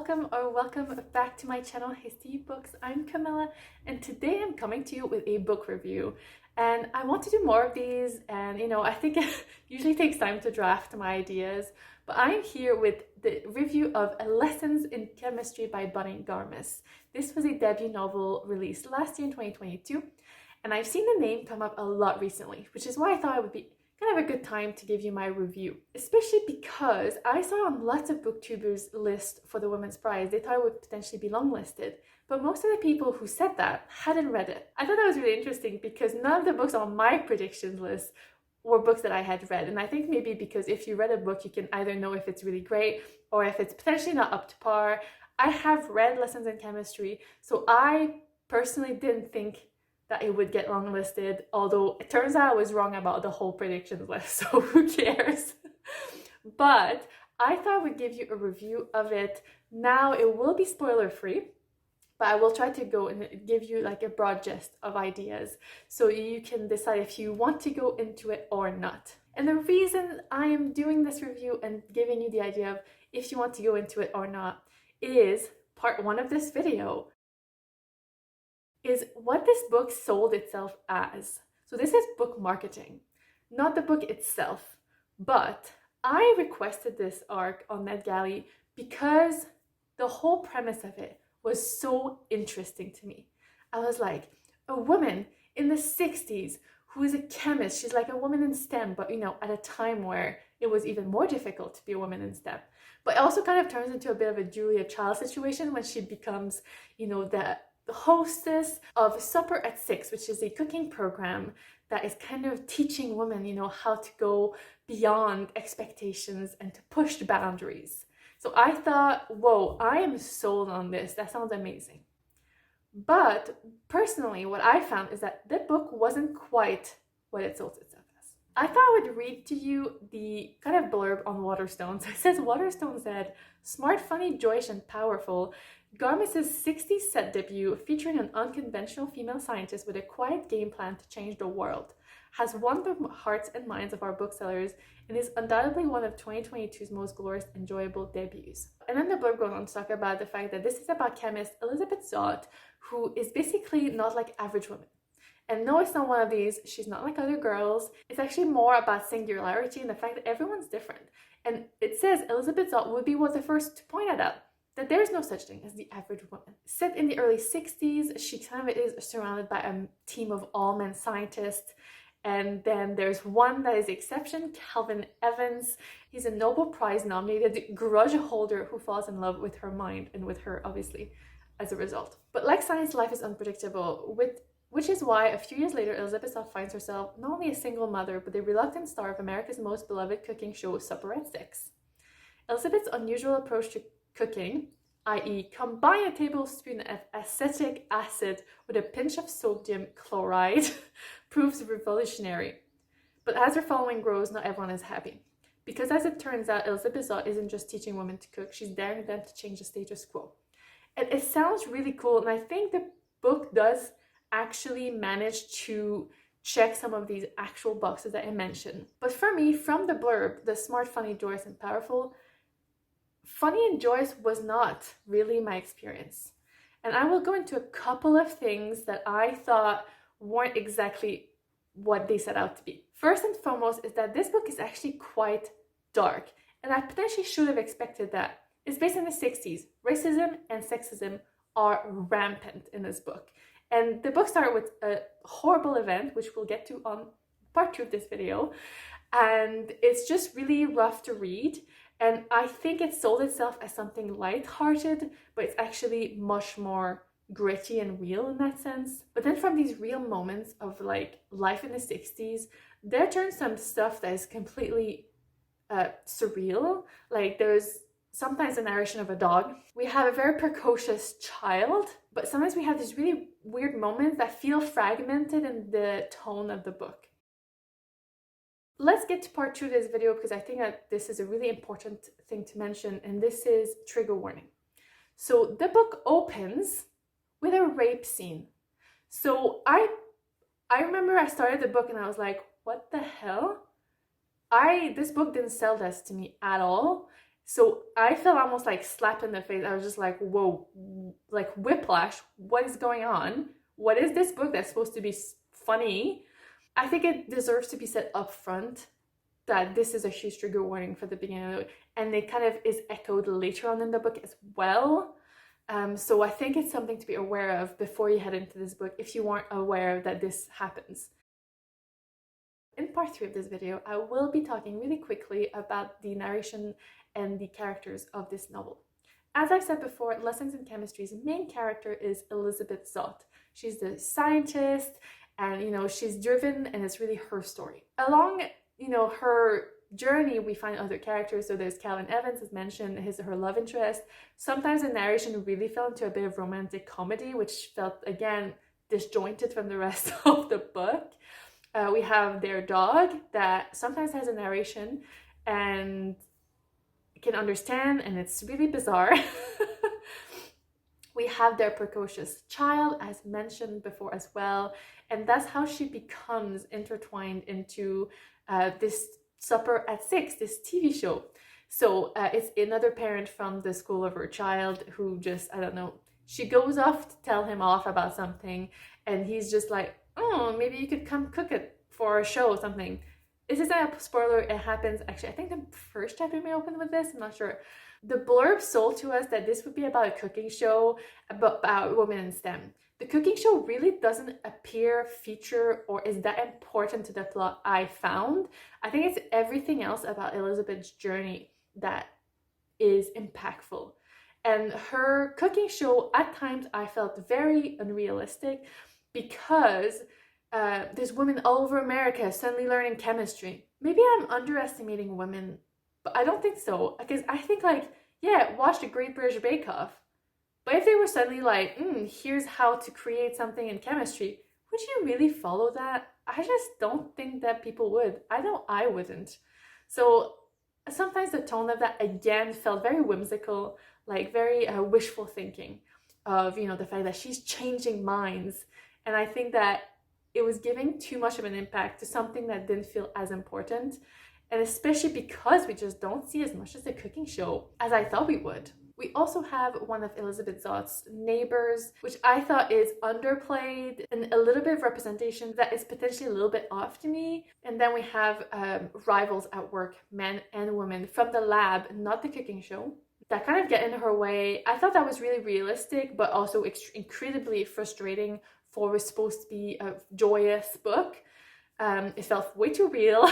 welcome back to my channel Hasty Books. I'm Camila and today I'm coming to you with a book review, and I want to do more of these, and I think it usually takes time to draft my ideas, but I'm here with the review of Lessons in Chemistry by Bonnie Garmus. This was a debut novel released last year in 2022, and I've seen the name come up a lot recently, which is why I thought it would be kind of a good time to give you my review, especially because I saw on lots of booktubers list for the Women's Prize. They thought it would potentially be longlisted, but most of the people who said that hadn't read it. I thought that was really interesting because none of the books on my predictions list were books that I had read, and I think maybe because if you read a book you can either know if it's really great or if it's potentially not up to par. I have read Lessons in Chemistry, so I personally didn't think that it would get longlisted, although it turns out I was wrong about the whole predictions list, so who cares? But I thought I would give you a review of it. Now it will be spoiler free, but I will try to go and give you like a broad gist of ideas so you can decide if you want to go into it or not. And the reason I am doing this review and giving you the idea of if you want to go into it or not is part one of this video is what this book sold itself as. So this is book marketing, not the book itself, but I requested this arc on NetGalley because the whole premise of it was so interesting to me. I was like, a woman in the 60s who is a chemist, she's like a woman in STEM, but at a time where it was even more difficult to be a woman in STEM. But it also kind of turns into a bit of a Julia Child situation when she becomes, the hostess of Supper at 6, which is a cooking program that is kind of teaching women, how to go beyond expectations and to push the boundaries. So I thought, whoa, I am sold on this. That sounds amazing. But personally, what I found is that the book wasn't quite what it sold itself as. I thought I would read to you the kind of blurb on Waterstone. So it says, Waterstone said, smart, funny, joyous, and powerful, Garmus's 60s set debut, featuring an unconventional female scientist with a quiet game plan to change the world, has won the hearts and minds of our booksellers and is undoubtedly one of 2022's most glorious, enjoyable debuts. And then the blurb goes on to talk about the fact that this is about chemist Elizabeth Zott, who is basically not like average women. And no, it's not one of these, she's not like other girls. It's actually more about singularity and the fact that everyone's different. And it says Elizabeth Zott would be one of the first to point it out, that there's no such thing as the average woman. Set in the early 60s, she kind of is surrounded by a team of all men scientists. And then there's one that is the exception, Calvin Evans. He's a Nobel Prize nominated grudge holder who falls in love with her mind and with her, obviously, as a result. But like science, life is unpredictable, which is why a few years later, Elizabeth Zott finds herself not only a single mother, but the reluctant star of America's most beloved cooking show, Supper at 6. Elizabeth's unusual approach to cooking, i.e. combine a tablespoon of acetic acid with a pinch of sodium chloride, proves revolutionary. But as her following grows, not everyone is happy. Because as it turns out, Elizabeth Zott isn't just teaching women to cook, she's daring them to change the status quo. And it sounds really cool, and I think the book does actually manage to check some of these actual boxes that I mentioned. But for me, from the blurb, the smart, funny, joyous, and powerful, funny and joyous was not really my experience. And I will go into a couple of things that I thought weren't exactly what they set out to be. First and foremost is that this book is actually quite dark, and I potentially should have expected that. It's based in the 60s. Racism and sexism are rampant in this book. And the book started with a horrible event, which we'll get to on part 2 of this video. And it's just really rough to read. And I think it sold itself as something lighthearted, but it's actually much more gritty and real in that sense. But then from these real moments of like life in the 60s, there turns some stuff that is completely surreal. Like there's sometimes a narration of a dog. We have a very precocious child, but sometimes we have these really weird moments that feel fragmented in the tone of the book. Let's get to part 2 of this video because I think that this is a really important thing to mention, and this is trigger warning. So the book opens with a rape scene. So I remember I started the book and I was like, what the hell? This book didn't sell this to me at all. So I felt almost like slapped in the face. I was just like, whoa, like whiplash. What is going on? What is this book that's supposed to be funny? I think it deserves to be said up front that this is a huge trigger warning for the beginning of the book, and it kind of is echoed later on in the book as well. So I think it's something to be aware of before you head into this book if you weren't aware that this happens. In part 3 of this video, I will be talking really quickly about the narration and the characters of this novel. As I said before, Lessons in Chemistry's main character is Elizabeth Zott. She's the scientist, and she's driven, and it's really her story. Along her journey, we find other characters. So there's Calvin Evans, as mentioned, her love interest. Sometimes the narration really fell into a bit of romantic comedy, which felt, again, disjointed from the rest of the book. We have their dog that sometimes has a narration and can understand, and it's really bizarre. We have their precocious child, as mentioned before as well, and that's how she becomes intertwined into this Supper at 6, this TV show. So it's another parent from the school of her child who just, I don't know, she goes off to tell him off about something, and he's just like, oh, maybe you could come cook it for a show or something. This isn't a spoiler, it happens, actually, I think the first chapter may open with this, I'm not sure. The blurb sold to us that this would be about a cooking show about women in STEM. The cooking show really doesn't appear, feature, or is that important to the plot I found. I think it's everything else about Elizabeth's journey that is impactful. And her cooking show, at times, I felt very unrealistic because there's women all over America suddenly learning chemistry. Maybe I'm underestimating women, but I don't think so. Because I think, like, yeah, watch the Great British Bake Off. But if they were suddenly like, here's how to create something in chemistry, would you really follow that? I just don't think that people would. I know I wouldn't. So sometimes the tone of that, again, felt very whimsical, like very wishful thinking of, the fact that she's changing minds. And I think that it was giving too much of an impact to something that didn't feel as important. And especially because we just don't see as much as the cooking show as I thought we would. We also have one of Elizabeth Zott's neighbors, which I thought is underplayed and a little bit of representation that is potentially a little bit off to me. And then we have rivals at work, men and women from the lab, not the cooking show, that kind of get in her way. I thought that was really realistic, but also incredibly frustrating for what's supposed to be a joyous book. It felt way too real.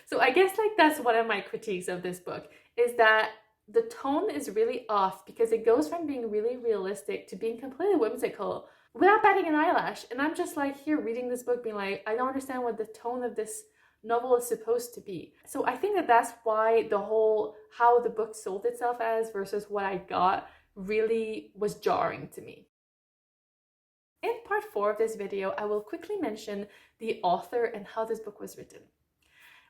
So I guess that's one of my critiques of this book, is that the tone is really off because it goes from being really realistic to being completely whimsical without batting an eyelash. And I'm just here reading this book being like, I don't understand what the tone of this novel is supposed to be. So I think that's why how the book sold itself as versus what I got really was jarring to me. In part 4 of this video, I will quickly mention the author and how this book was written,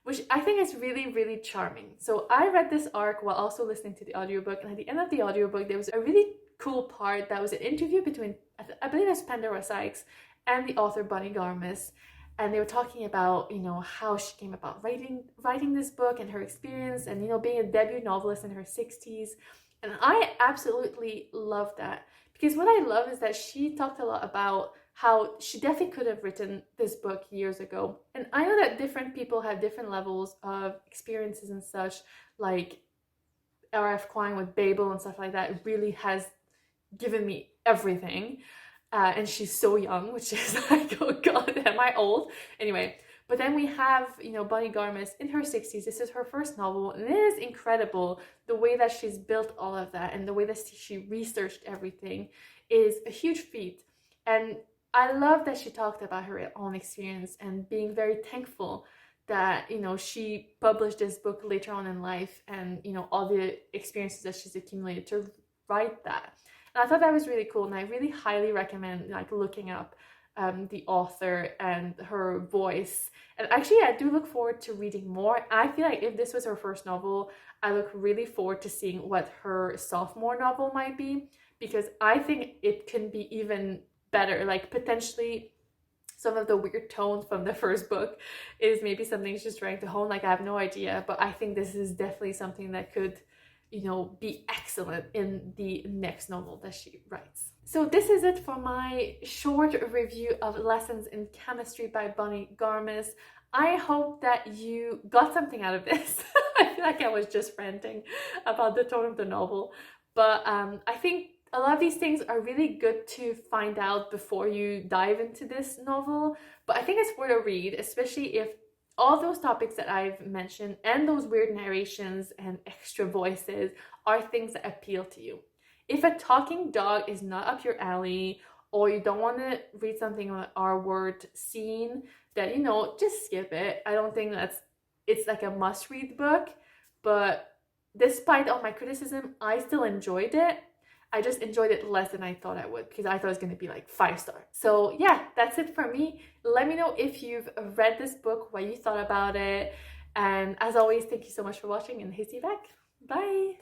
which I think is really, really charming. So I read this arc while also listening to the audiobook, and at the end of the audiobook, there was a really cool part that was an interview between, I believe it was Pandora Sykes and the author Bonnie Garmus, and they were talking about, how she came about writing this book and her experience, and, being a debut novelist in her 60s. And I absolutely love that, because what I love is that she talked a lot about how she definitely could have written this book years ago. And I know that different people have different levels of experiences and such, like R.F. Kuang with Babel and stuff like that. It really has given me everything. And she's so young, which is like, oh God, am I old? Anyway, but then we have, Bonnie Garmus in her 60s. This is her first novel, and it is incredible. The way that she's built all of that and the way that she researched everything is a huge feat. And I love that she talked about her own experience and being very thankful that, she published this book later on in life and, all the experiences that she's accumulated to write that. And I thought that was really cool, and I really highly recommend looking up the author and her voice. And actually, I do look forward to reading more. I feel like if this was her first novel, I look really forward to seeing what her sophomore novel might be, because I think it can be even better, potentially some of the weird tones from the first book is maybe something she's trying to hone. Like, I have no idea, but I think this is definitely something that could, you know, be excellent in the next novel that she writes. So this is it for my short review of Lessons in Chemistry by Bonnie Garmus. I hope that you got something out of this. I feel like I was just ranting about the tone of the novel, but I think a lot of these things are really good to find out before you dive into this novel, but I think it's worth a read, especially if all those topics that I've mentioned and those weird narrations and extra voices are things that appeal to you. If a talking dog is not up your alley, or you don't want to read something on an R-word scene, then, you know, just skip it. I don't think it's like a must-read book, but despite all my criticism, I still enjoyed it. I just enjoyed it less than I thought I would, because I thought it was going to be like 5 stars. So yeah, that's it for me. Let me know if you've read this book, what you thought about it. And as always, thank you so much for watching, and see you back. Bye!